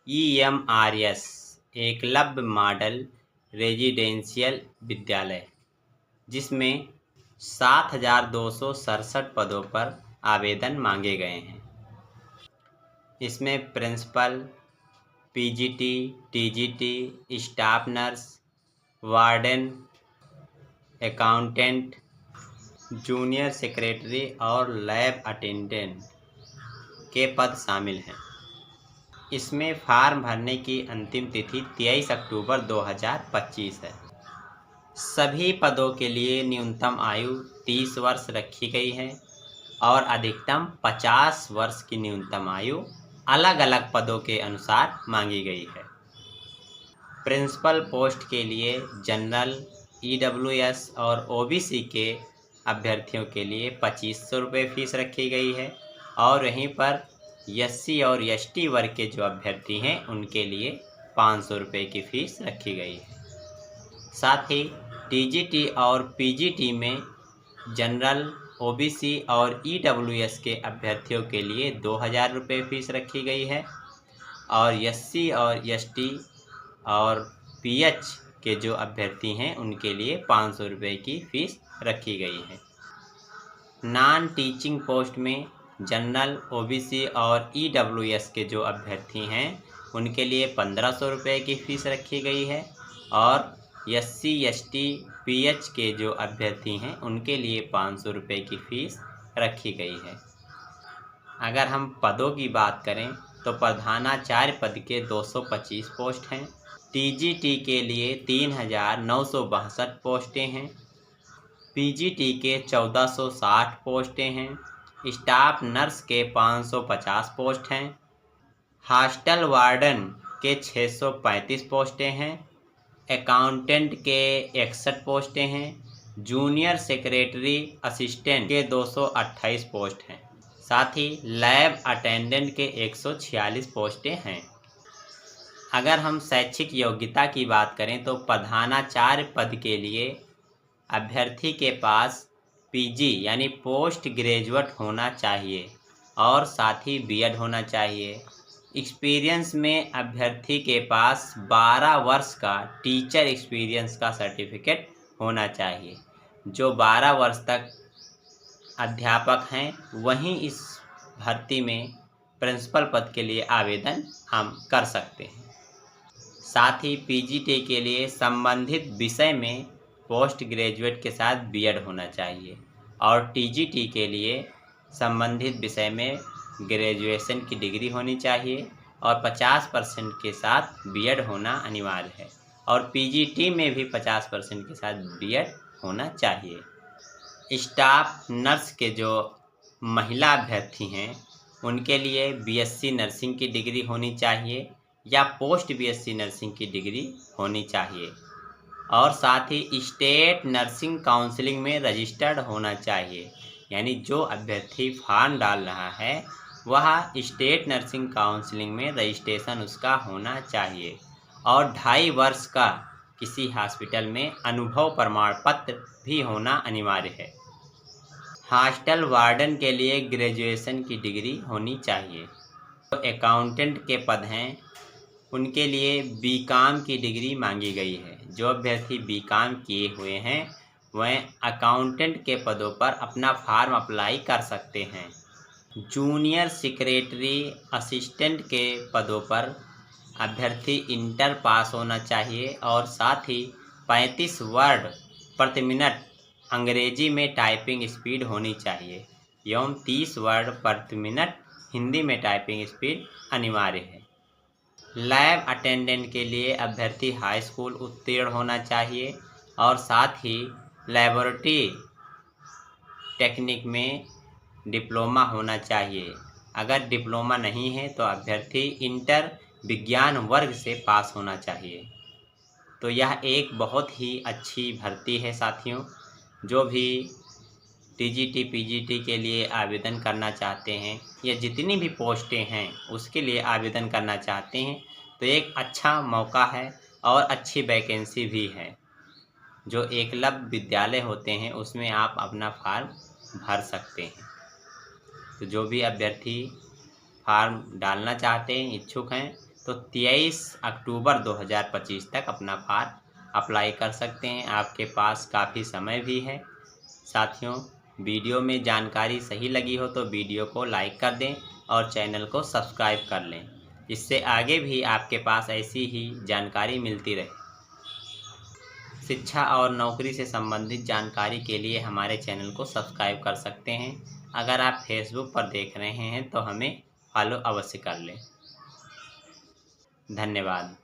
EMRS Eklavya model residential विद्यालय, जिसमें 7,267 पदों पर आवेदन मांगे गए हैं। इसमें principal, PGT, TGT, staff nurse, warden, accountant, junior secretary और लैब अटेंडेंट के पद शामिल हैं। इसमें फार्म भरने की अंतिम तिथि 23 अक्टूबर 2025 है। सभी पदों के लिए न्यूनतम आयु 30 वर्ष रखी गई है और अधिकतम 50 वर्ष की न्यूनतम आयु अलग अलग पदों के अनुसार मांगी गई है। प्रिंसिपल पोस्ट के लिए जनरल, EWS और OBC के अभ्यर्थियों के लिए 2500 रुपये फीस रखी गई है और वहीं पर SC और ST वर्ग के जो अभ्यर्थी हैं उनके लिए 500 रुपये की फ़ीस रखी गई है। साथ ही TGT और PGT में जनरल, OBC और EWS के अभ्यर्थियों के लिए 2000 रुपये फ़ीस रखी गई है और SC और ST और PH के जो अभ्यर्थी हैं उनके लिए 500 रुपये की फ़ीस रखी गई है। नॉन टीचिंग पोस्ट में जनरल, OBC और EWS के जो अभ्यर्थी हैं उनके लिए 1500 रुपये की फ़ीस रखी गई है और SC, ST, PH के जो अभ्यर्थी हैं उनके लिए 500 रुपये की फ़ीस रखी गई है। अगर हम पदों की बात करें तो प्रधानाचार्य पद के 225 पोस्ट हैं। TGT के लिए 3962 पोस्टें हैं। PGT के 1460 पोस्टें हैं। स्टाफ नर्स के 550 पोस्ट हैं। हॉस्टल वार्डन के 635 पोस्टें हैं। अकाउंटेंट के 61 पोस्टें हैं। जूनियर सेक्रेटरी असिस्टेंट के 228 पोस्ट हैं। साथ ही लैब अटेंडेंट के 146 पोस्टें हैं। अगर हम शैक्षिक योग्यता की बात करें तो प्रधानाचार्य पद के लिए अभ्यर्थी के पास PG यानी पोस्ट ग्रेजुएट होना चाहिए और साथ ही B.Ed होना चाहिए। एक्सपीरियंस में अभ्यर्थी के पास 12 वर्ष का टीचर एक्सपीरियंस का सर्टिफिकेट होना चाहिए। जो 12 वर्ष तक अध्यापक हैं वहीं इस भर्ती में प्रिंसिपल पद के लिए आवेदन हम कर सकते हैं। साथ ही PGT के लिए संबंधित विषय में पोस्ट ग्रेजुएट के साथ B.Ed होना चाहिए और TGT के लिए संबंधित विषय में ग्रेजुएशन की डिग्री होनी चाहिए और 50% के साथ B.Ed होना अनिवार्य है और PGT में भी 50% के साथ B.Ed होना चाहिए। स्टाफ नर्स के जो महिला अभ्यर्थी हैं उनके लिए BSc नर्सिंग की डिग्री होनी चाहिए या पोस्ट BSc नर्सिंग की डिग्री होनी चाहिए और साथ ही स्टेट नर्सिंग काउंसिलिंग में रजिस्टर्ड होना चाहिए। यानी जो अभ्यर्थी फॉर्म डाल रहा है वह स्टेट नर्सिंग काउंसिलिंग में रजिस्ट्रेशन उसका होना चाहिए और 2.5 वर्ष का किसी हॉस्पिटल में अनुभव प्रमाण पत्र भी होना अनिवार्य है। हॉस्टल वार्डन के लिए ग्रेजुएशन की डिग्री होनी चाहिए। तो अकाउंटेंट के पद हैं उनके लिए B.Com की डिग्री मांगी गई है। जो अभ्यर्थी B.Com किए हुए हैं वह अकाउंटेंट के पदों पर अपना फॉर्म अप्लाई कर सकते हैं। जूनियर सेक्रेटरी असिस्टेंट के पदों पर अभ्यर्थी इंटर पास होना चाहिए और साथ ही 35 वर्ड प्रति मिनट अंग्रेजी में टाइपिंग स्पीड होनी चाहिए एवं 30 वर्ड प्रति मिनट हिंदी में टाइपिंग स्पीड अनिवार्य है। लैब अटेंडेंट के लिए अभ्यर्थी हाई स्कूल उत्तीर्ण होना चाहिए और साथ ही लैबोरेटरी टेक्निक में डिप्लोमा होना चाहिए। अगर डिप्लोमा नहीं है तो अभ्यर्थी इंटर विज्ञान वर्ग से पास होना चाहिए। तो यह एक बहुत ही अच्छी भर्ती है साथियों। जो भी TGT PGT के लिए आवेदन करना चाहते हैं या जितनी भी पोस्टें हैं उसके लिए आवेदन करना चाहते हैं तो एक अच्छा मौका है और अच्छी वैकेंसी भी है। जो एकलव्य विद्यालय होते हैं उसमें आप अपना फॉर्म भर सकते हैं। तो जो भी अभ्यर्थी फॉर्म डालना चाहते हैं, इच्छुक हैं, तो 23 अक्टूबर 2025 तक अपना फॉर्म अप्लाई कर सकते हैं। आपके पास काफ़ी समय भी है। साथियों, वीडियो में जानकारी सही लगी हो तो वीडियो को लाइक कर दें और चैनल को सब्सक्राइब कर लें, जिससे आगे भी आपके पास ऐसी ही जानकारी मिलती रहे। शिक्षा और नौकरी से संबंधित जानकारी के लिए हमारे चैनल को सब्सक्राइब कर सकते हैं। अगर आप फेसबुक पर देख रहे हैं तो हमें फॉलो अवश्य कर लें। धन्यवाद।